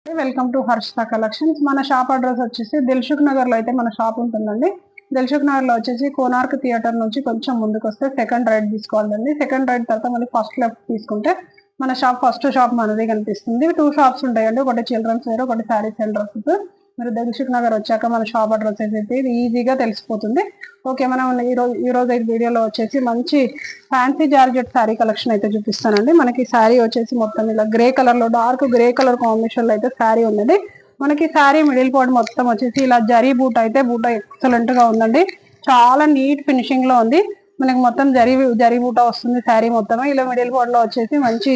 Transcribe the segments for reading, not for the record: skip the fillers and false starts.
Welcome to Harshita collections. మన shop address వచ్చేసి దిల్సుఖ్ నగర్ లో అయితే మన షాప్ ఉంటుందండి. దిల్సుఖ్ నగర్ లో వచ్చేసి కోనార్క్ థియేటర్ నుంచి కొంచెం ముందుకు వస్తే సెకండ్ రైట్ తీసుకోవాలండి. సెకండ్ రైట్ తర్వాత మళ్ళీ ఫస్ట్ లెఫ్ట్ తీసుకుంటే మన ఫస్ట్ షాప్ మనది కనిపిస్తుంది. 2 షాప్స్ ఉంటాయండి, ఒకటి చిల్డ్రన్స్ వేర్, ఒకటి శారీస్ అండ్ డ్రెస్సెస్. మీరు దిల్సుఖ్ నగర్ వచ్చాక మన షాప్ అడ్రస్ అయితే ఇది ఈజీగా తెలిసిపోతుంది. ఓకే, మనం ఈ రోజు వీడియోలో వచ్చేసి మంచి ఫ్యాన్సీ జార్జెట్ శారీ కలెక్షన్ అయితే చూపిస్తానండి. మనకి శారీ వచ్చేసి మొత్తం ఇలా గ్రే కలర్ లో, డార్క్ గ్రే కలర్ కాంబినేషన్ లో అయితే శారీ ఉన్నది. మనకి శారీ మిడిల్ పార్ట్ మొత్తం వచ్చేసి ఇలా జరీ బూట ఎక్సలెంట్ గా ఉందండి. చాలా నీట్ ఫినిషింగ్ లో ఉంది. మనకి మొత్తం జరీ బూట వస్తుంది శారీ మొత్తం. ఇలా మిడిల్ పార్ట్ లో వచ్చేసి మంచి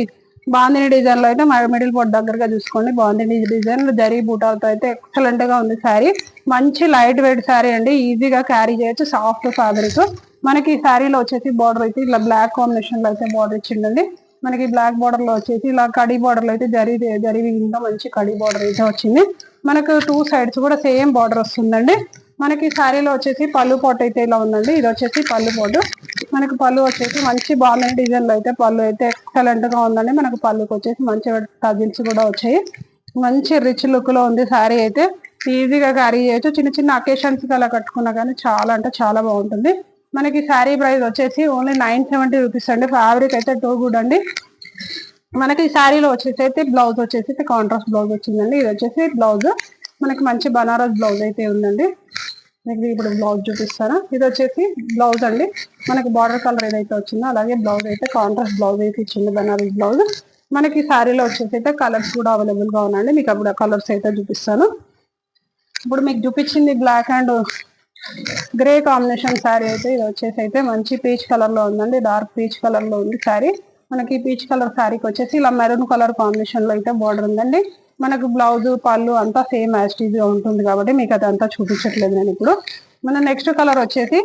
బాందిని డిజైన్ లో అయితే మిడిల్ పార్ట్ దగ్గరగా చూసుకోండి. బాందిని డిజైన్ జరీ బూటాలతో అయితే ఎక్సలెంట్ గా ఉంది శారీ. మంచి లైట్ వెయిట్ శారీ అండి, ఈజీగా క్యారీ చేయొచ్చు. Soft fabric. మనకి ఈ శారీలో వచ్చేసి బార్డర్ అయితే ఇలా బ్లాక్ కాంబినేషన్ లో అయితే బార్డర్ ఇచ్చిందండి. మనకి బ్లాక్ బార్డర్ లో వచ్చేసి ఇలా కడీ బార్డర్ లో అయితే జరీ ఇంకా మంచి కడీ బార్డర్ అయితే వచ్చింది. మనకు 2 సైడ్స్ కూడా సేమ్ బార్డర్ వస్తుందండి. మనకి శారీలో వచ్చేసి పళ్ళు పాటు అయితే ఇలా ఉందండి. ఇది వచ్చేసి పళ్ళు పాటు. మనకు పళ్ళు వచ్చేసి మంచి బాగుంది డిజైన్ లో అయితే పళ్ళు అయితే ఎక్సలెంట్ గా ఉందండి. మనకు పళ్ళుకి వచ్చేసి మంచి టజిల్స్ కూడా వచ్చాయి. మంచి రిచ్ లుక్ లో ఉంది శారీ అయితే. ఈజీగా క్యారీ చేయొచ్చు. చిన్న చిన్న అకేషన్స్ అలా కట్టుకున్నా కానీ చాలా అంటే చాలా బాగుంటుంది. మనకి శారీ ప్రైస్ వచ్చేసి ఓన్లీ 970 రూపీస్ అండి. ఫ్యాబ్రిక్ అయితే టూ గుడ్ అండి. మనకి ఈ శారీలో వచ్చేసి అయితే బ్లౌజ్ వచ్చేసి కాంట్రాస్ట్ బ్లౌజ్ వచ్చిందండి. ఇది వచ్చేసి బ్లౌజ్ మనకి మంచి బనారస్ బ్లౌజ్ అయితే ఉందండి. మీకు ఇప్పుడు బ్లౌజ్ చూపిస్తాను. ఇది వచ్చేసి బ్లౌజ్ అండి. మనకి బార్డర్ కలర్ ఏదైతే వచ్చిందో అలాగే బ్లౌజ్ అయితే కాంట్రాస్ట్ బ్లౌజ్ అయితే ఇచ్చింది, బనారస్ బ్లౌజ్. మనకి శారీలో వచ్చేసి అయితే కలర్స్ కూడా అవైలబుల్ గా ఉన్నాయండి. మీకు అప్పుడు కలర్స్ అయితే చూపిస్తాను. ఇప్పుడు మీకు చూపించింది black and grey combination sari అయితే ఇది వచ్చేసి అయితే మంచి పీచ్ కలర్ లో ఉందండి. డార్క్ పీచ్ కలర్ లో ఉంది శారీ. మనకి పీచ్ కలర్ శారీకి వచ్చేసి ఇలా మెరూన్ కలర్ కాంబినేషన్ లో అయితే బార్డర్ ఉందండి. మనకు బ్లౌజ్ పళ్ళు అంతా సేమ్ యాస్టీజ్ గా ఉంటుంది కాబట్టి మీకు అదంతా చూపించట్లేదు నేను ఇప్పుడు. మన నెక్స్ట్ కలర్ వచ్చేసి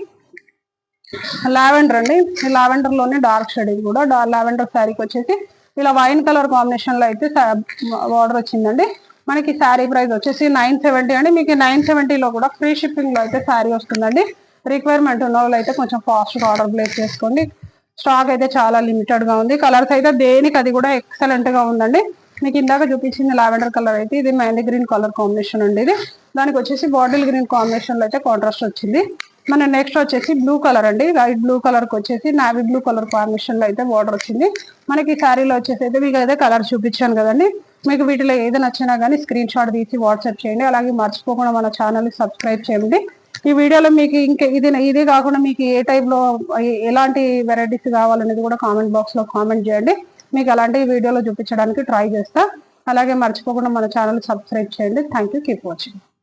లావెండర్ అండి. ఈ లావెండర్ లోనే డార్క్ షేడ్. ఇది కూడా లావెండర్ శారీకి వచ్చేసి ఇలా వైన్ కలర్ కాంబినేషన్ లో అయితే బార్డర్ వచ్చిందండి. మనకి శారీ ప్రైస్ వచ్చేసి 970 అండి. మీకు 970 లో కూడా ఫ్రీ షిప్పింగ్ లో అయితే శారీ వస్తుందండి. రిక్వైర్మెంట్ ఉన్న వాళ్ళు అయితే కొంచెం ఫాస్ట్ గా ఆర్డర్ ప్లేస్ చేసుకోండి. స్టాక్ అయితే చాలా లిమిటెడ్ గా ఉంది. కలర్స్ అయితే దేనికి అది కూడా ఎక్సలెంట్ గా ఉందండి. మీకు ఇందాక చూపించింది లావెండర్ కలర్ అయితే ఇది మెహందీ గ్రీన్ కలర్ కాంబినేషన్ అండి. ఇది దానికి వచ్చేసి బాటిల్ గ్రీన్ కాంబినేషన్ లో అయితే కాంట్రాస్ట్ వచ్చింది. మన నెక్స్ట్ వచ్చేసి బ్లూ కలర్ అండి. లైట్ బ్లూ కలర్ కి వచ్చేసి నావీ బ్లూ కలర్ కాంబినేషన్ లో అయితే బార్డర్ వచ్చింది. మనకి శారీలో వచ్చేసి అయితే మీకు అయితే కలర్ చూపించాను కదండి. మీకు వీటిలో ఏది నచ్చినా కానీ స్క్రీన్ షాట్ తీసి వాట్సాప్ చేయండి. అలాగే మర్చిపోకుండా మన ఛానల్ సబ్స్క్రైబ్ చేయండి. ఈ వీడియోలో మీకు ఇంకా ఇదే కాకుండా మీకు ఏ టైప్ లో ఎలాంటి వెరైటీస్ కావాలనేది కూడా కామెంట్ బాక్స్ లో కామెంట్ చేయండి. మీకు అలాంటి వీడియోలో చూపించడానికి ట్రై చేస్తా. అలాగే మర్చిపోకుండా మన ఛానల్ సబ్స్క్రైబ్ చేయండి. Thank you. Keep watching.